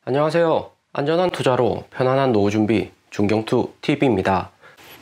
안녕하세요. 안전한 투자로 편안한 노후 준비 중경투 TV입니다.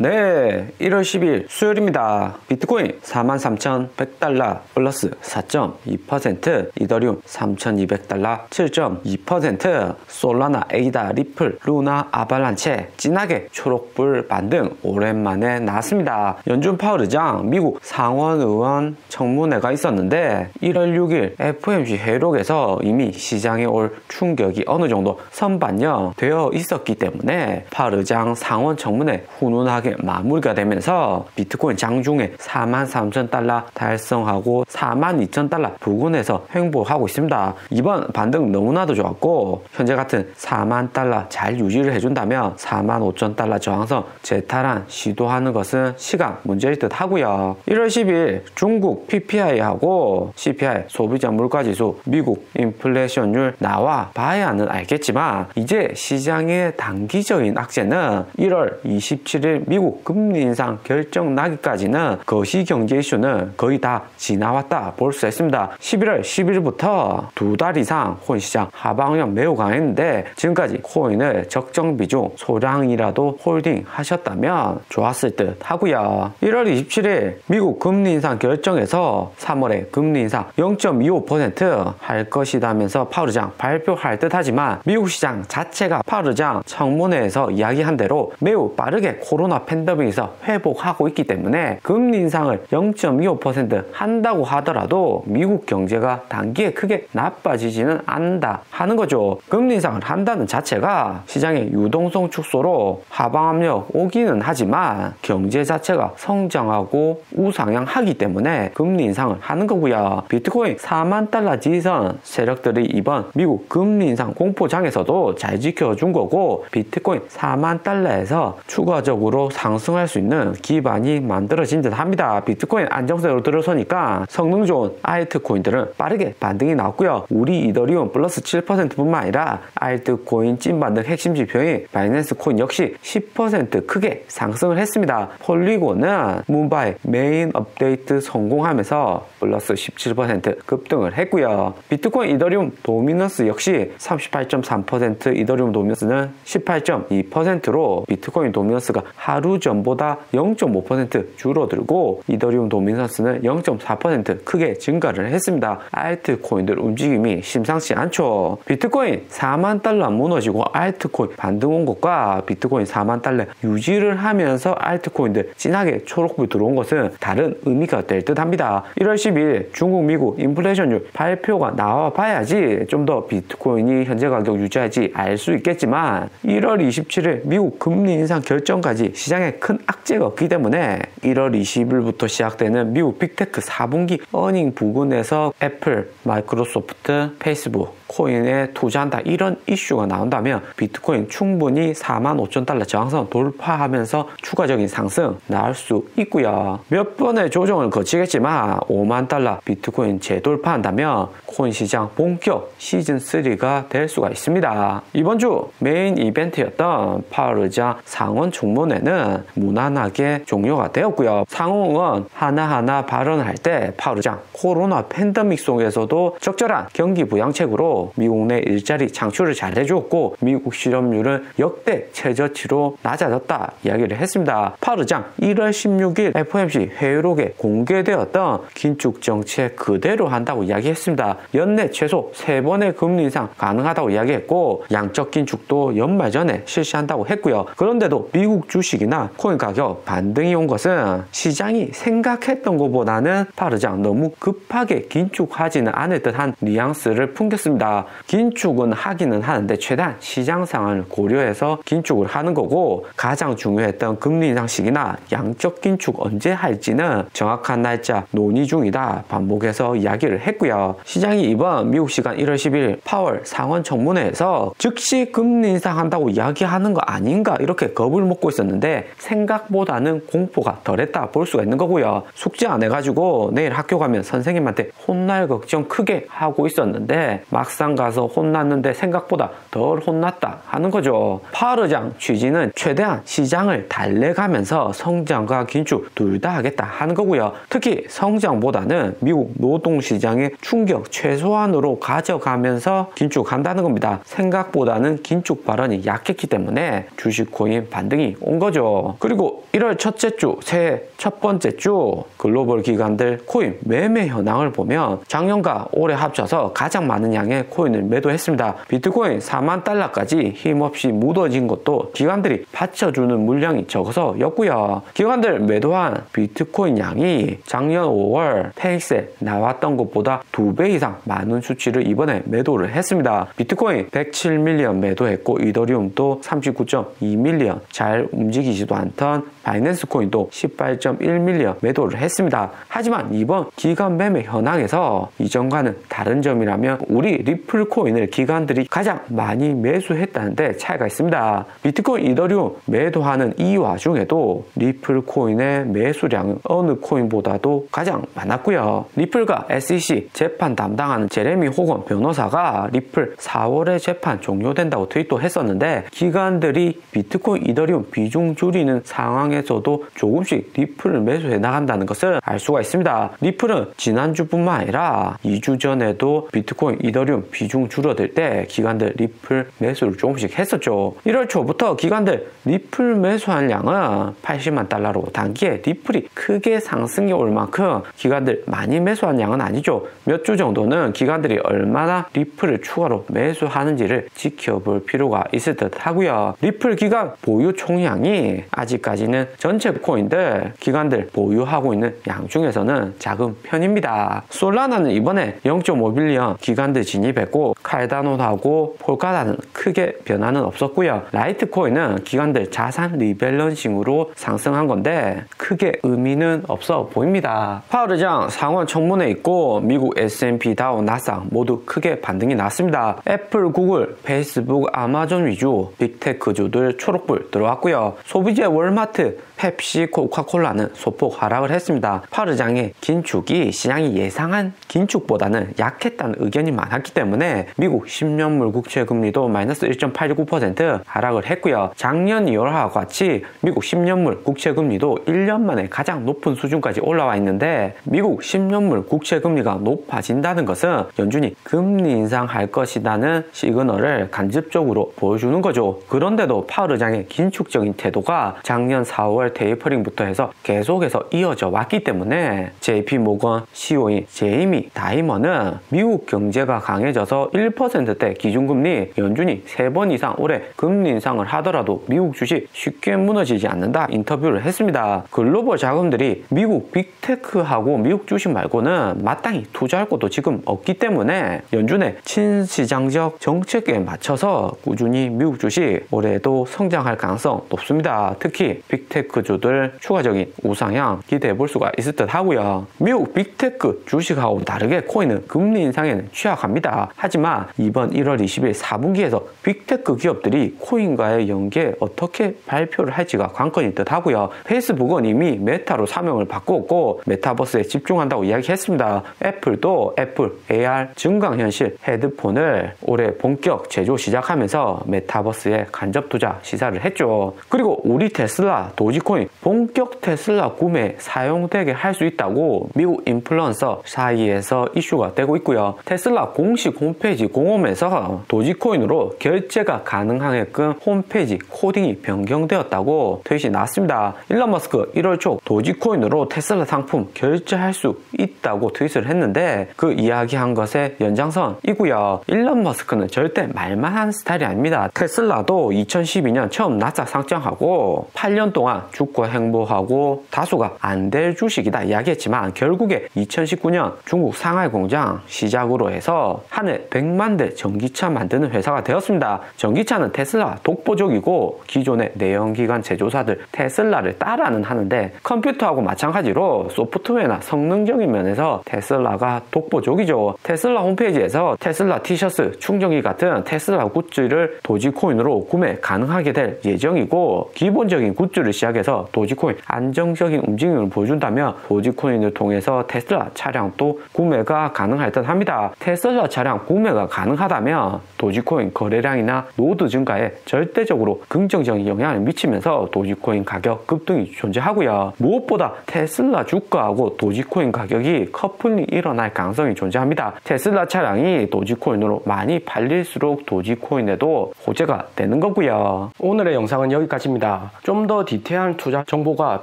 네, 1월 10일 수요일입니다. 비트코인 43,100달러 플러스 4.2%, 이더리움 3,200달러 7.2%, 솔라나, 에이다, 리플, 루나, 아발란체 진하게 초록불 반등 오랜만에 나왔습니다. 연준 파월 의장 미국 상원의원 청문회가 있었는데 1월 6일 FOMC 회의록에서 이미 시장에 올 충격이 어느 정도 선반영되어 있었기 때문에 파월 의장 상원 청문회 훈훈하게 마무리가 되면서 비트코인 장중에 43,000달러 달성하고 42,000달러 부근에서 횡보하고 있습니다. 이번 반등 너무나도 좋았고 현재 같은 40,000달러 잘 유지를 해준다면 45,000달러 저항선 재탈환 시도하는 것은 시간 문제일 듯 하고요. 1월 10일 중국 PPI하고 CPI 소비자 물가지수 미국 인플레이션율 나와 봐야는 알겠지만 이제 시장의 단기적인 악재는 1월 27일 미국 금리 인상 결정 나기까지는 거시경제 이슈는 거의 다 지나왔다 볼 수 있습니다. 11월 10일부터 2달 이상 코인 시장 하방력 매우 강했는데 지금까지 코인을 적정 비중 소량이라도 홀딩 하셨다면 좋았을 듯 하고요. 1월 27일 미국 금리 인상 결정에서 3월에 금리 인상 0.25% 할 것이다면서 파월 의장 발표할 듯 하지만 미국 시장 자체가 파월 의장 청문회에서 이야기한 대로 매우 빠르게 코로나 팬데믹에서 회복하고 있기 때문에 금리 인상을 0.25% 한다고 하더라도 미국 경제가 단기에 크게 나빠지지는 않는다 하는 거죠. 금리 인상을 한다는 자체가 시장의 유동성 축소로 하방 압력 오기는 하지만 경제 자체가 성장하고 우상향하기 때문에 금리 인상을 하는 거고요. 비트코인 40,000달러 지선 세력들이 이번 미국 금리 인상 공포장에서도 잘 지켜준 거고 비트코인 40,000달러에서 추가적으로 상승할 수 있는 기반이 만들어진 듯 합니다. 비트코인 안정세로 들어서니까 성능 좋은 알트코인들은 빠르게 반등이 나왔고요. 우리 이더리움 플러스 7%뿐만 아니라 알트코인 찐반등 핵심 지표인 바이낸스 코인 역시 10% 크게 상승을 했습니다. 폴리곤은 문바이 메인 업데이트 성공하면서 플러스 17% 급등을 했고요. 비트코인 이더리움 도미넌스 역시 38.3%, 이더리움 도미넌스는 18.2%로 비트코인 도미넌스가 하루 전보다 0.5% 줄어들고 이더리움 도미넌스는 0.4% 크게 증가를 했습니다. 알트코인들 움직임이 심상치 않죠. 비트코인 40,000달러 무너지고 알트코인 반등 온 것과 비트코인 40,000달러 유지를 하면서 알트코인들 진하게 초록불 들어온 것은 다른 의미가 될 듯 합니다. 1월 10일 중국 미국 인플레이션율 발표가 나와 봐야지 좀 더 비트코인이 현재 가격 유지할지 알 수 있겠지만 1월 27일 미국 금리 인상 결정까지 시장에 큰 악재가 없기 때문에 1월 20일부터 시작되는 미국 빅테크 4분기 어닝 부근에서 애플, 마이크로소프트, 페이스북, 코인에 투자한다 이런 이슈가 나온다면 비트코인 충분히 45,000달러 저항선 돌파하면서 추가적인 상승 나올 수 있고요. 몇 번의 조정을 거치겠지만 50,000달러 비트코인 재돌파한다면 코인 시장 본격 시즌3가 될 수가 있습니다. 이번 주 메인 이벤트였던 파월 의장 상원 청문회는 무난하게 종료가 되었고요. 상원 의원 하나하나 발언할 때 파월 의장 코로나 팬데믹 속에서도 적절한 경기 부양책으로 미국 내 일자리 창출을 잘 해주었고 미국 실업률은 역대 최저치로 낮아졌다 이야기를 했습니다. 파월 의장 1월 16일 FOMC 회의록에 공개되었던 긴축 정책 그대로 한다고 이야기했습니다. 연내 최소 3번의 금리 인상 가능하다고 이야기했고 양적 긴축도 연말 전에 실시한다고 했고요. 그런데도 미국 주식이나 코인 가격 반등이 온 것은 시장이 생각했던 것보다는 파월 의장 너무 급하게 긴축하지는 않을 듯한 뉘앙스를 풍겼습니다. 긴축은 하기는 하는데 최대한 시장 상황을 고려해서 긴축을 하는 거고 가장 중요했던 금리 인상 시기나 양적 긴축 언제 할지는 정확한 날짜 논의 중이다 반복해서 이야기를 했고요. 시장이 이번 미국 시간 1월 10일 파월 상원 청문회에서 즉시 금리 인상한다고 이야기하는 거 아닌가 이렇게 겁을 먹고 있었는데 생각보다는 공포가 덜했다 볼 수가 있는 거고요. 숙제 안 해가지고 내일 학교 가면 선생님한테 혼날 걱정 크게 하고 있었는데 막상 막상 가서 혼났는데 생각보다 덜 혼났다 하는 거죠. 파월 의장 취지는 최대한 시장을 달래가면서 성장과 긴축 둘 다 하겠다 하는 거고요. 특히 성장보다는 미국 노동시장의 충격 최소한으로 가져가면서 긴축한다는 겁니다. 생각보다는 긴축 발언이 약했기 때문에 주식 코인 반등이 온 거죠. 그리고 1월 첫째 주, 새해 첫 번째 주 글로벌 기관들 코인 매매 현황을 보면 작년과 올해 합쳐서 가장 많은 양의 코인을 매도했습니다. 비트코인 4만 달러까지 힘없이 묻어진 것도 기관들이 받쳐주는 물량이 적어서였고요. 기관들 매도한 비트코인 양이 작년 5월 페이스에 나왔던 것보다 2배 이상 많은 수치를 이번에 매도를 했습니다. 비트코인 107밀리언 매도했고 이더리움도 39.2밀리언, 잘 움직이지도 않던 바이낸스 코인도 18.1밀리언 매도를 했습니다. 하지만 이번 기관 매매 현황에서 이전과는 다른 점이라면 우리 리플 코인을 기관들이 가장 많이 매수했다는 데 차이가 있습니다. 비트코인, 이더리움 매도하는 이 와중에도 리플 코인의 매수량은 어느 코인보다도 가장 많았고요. 리플과 SEC 재판 담당하는 제레미 호건 변호사가 리플 4월에 재판 종료된다고 트윗도 했었는데 기관들이 비트코인, 이더리움 비중 줄이는 상황에서도 조금씩 리플을 매수해 나간다는 것을 알 수가 있습니다. 리플은 지난주뿐만 아니라 2주 전에도 비트코인, 이더리움 비중 줄어들 때 기관들 리플 매수를 조금씩 했었죠. 1월 초부터 기관들 리플 매수한 양은 80만 달러로 단기에 리플이 크게 상승해 올 만큼 기관들 많이 매수한 양은 아니죠. 몇 주 정도는 기관들이 얼마나 리플을 추가로 매수하는지를 지켜볼 필요가 있을 듯 하고요. 리플 기관 보유 총량이 아직까지는 전체 코인들 기관들 보유하고 있는 양 중에서는 작은 편입니다. 솔라나는 이번에 0.5빌리언 기관들 진입했고 칼다노하고 폴카다는 크게 변화는 없었고요. 라이트코인은 기관들 자산 리밸런싱으로 상승한 건데 크게 의미는 없어 보입니다. 파월 의장 상원 청문회 있고 미국 S&P, 다우, 나스닥 모두 크게 반등이 났습니다. 애플, 구글, 페이스북, 아마존 위주 빅테크주들 초록불 들어왔고요. 소비재 월마트, 펩시, 코카콜라는 소폭 하락을 했습니다. 파월 의장의 긴축이 시장이 예상한 긴축보다는 약했다는 의견이 많았기 때문에 미국 10년물 국채금리도 마이너스 1.89% 하락을 했고요. 작년 2월과 같이 미국 10년물 국채금리도 1년 만에 가장 높은 수준까지 올라와 있는데 미국 10년물 국채금리가 높아진다는 것은 연준이 금리 인상할 것이라는 시그널을 간접적으로 보여주는 거죠. 그런데도 파월 의장의 긴축적인 태도가 작년 4월 테이퍼링부터 해서 계속해서 이어져 왔기 때문에 JP모건 CEO인 제이미 다이머는 미국 경제가 강해져서 1%대 기준금리 연준이 3번 이상 올해 금리 인상을 하더라도 미국 주식 쉽게 무너지지 않는다 인터뷰를 했습니다. 글로벌 자금들이 미국 빅테크하고 미국 주식 말고는 마땅히 투자할 곳도 지금 없기 때문에 연준의 친시장적 정책에 맞춰서 꾸준히 미국 주식 올해도 성장할 가능성 높습니다. 특히 빅테크주들 추가적인 우상향 기대해 볼 수가 있을 듯 하고요. 미국 빅테크 주식하고 다르게 코인은 금리 인상에는 취약합니다. 하지만 이번 1월 20일 4분기에서 빅테크 기업들이 코인과의 연계 어떻게 발표를 할지가 관건일 듯 하고요. 페이스북은 이미 메타로 사명을 바꾸었고 메타버스에 집중한다고 이야기했습니다. 애플도 애플 AR 증강현실 헤드폰을 올해 본격 제조 시작하면서 메타버스에 간접 투자 시사를 했죠. 그리고 우리 테슬라 도지코인 본격 테슬라 구매 사용되게 할 수 있다고 미국 인플루언서 사이에서 이슈가 되고 있고요. 테슬라 공식 홈페이지 공홈에서 도지코인으로 결제가 가능하게끔 홈페이지 코딩이 변경되었다고 트윗이 나왔습니다. 일론 머스크 1월 초 도지코인으로 테슬라 상품 결제할 수 있다고 트윗을 했는데 그 이야기한 것의 연장선이고요. 일론 머스크는 절대 말만 하는 스타일이 아닙니다. 테슬라도 2012년 처음 나스닥 상장하고 8년 동안 주가 행보하고 다수가 안 될 주식이다 이야기했지만 결국에 2019년 중국 상하이 공장 시작으로 해서 한 해 100만 대 전기차 만드는 회사가 되었습니다. 그렇습니다. 전기차는 테슬라 독보적이고 기존의 내연기관 제조사들 테슬라를 따라는 하는데 컴퓨터하고 마찬가지로 소프트웨어나 성능적인 면에서 테슬라가 독보적이죠. 테슬라 홈페이지에서 테슬라 티셔츠, 충전기 같은 테슬라 굿즈를 도지코인으로 구매 가능하게 될 예정이고 기본적인 굿즈를 시작해서 도지코인 안정적인 움직임을 보여준다면 도지코인을 통해서 테슬라 차량도 구매가 가능할 듯 합니다. 테슬라 차량 구매가 가능하다면 도지코인 거래량이나 노드 증가에 절대적으로 긍정적인 영향을 미치면서 도지코인 가격 급등이 존재하고요. 무엇보다 테슬라 주가하고 도지코인 가격이 커플링이 일어날 가능성이 존재합니다. 테슬라 차량이 도지코인으로 많이 팔릴수록 도지코인에도 호재가 되는 거고요. 오늘의 영상은 여기까지입니다. 좀 더 디테일한 투자 정보가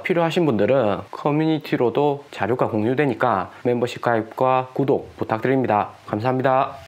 필요하신 분들은 커뮤니티로도 자료가 공유되니까 멤버십 가입과 구독 부탁드립니다. 감사합니다.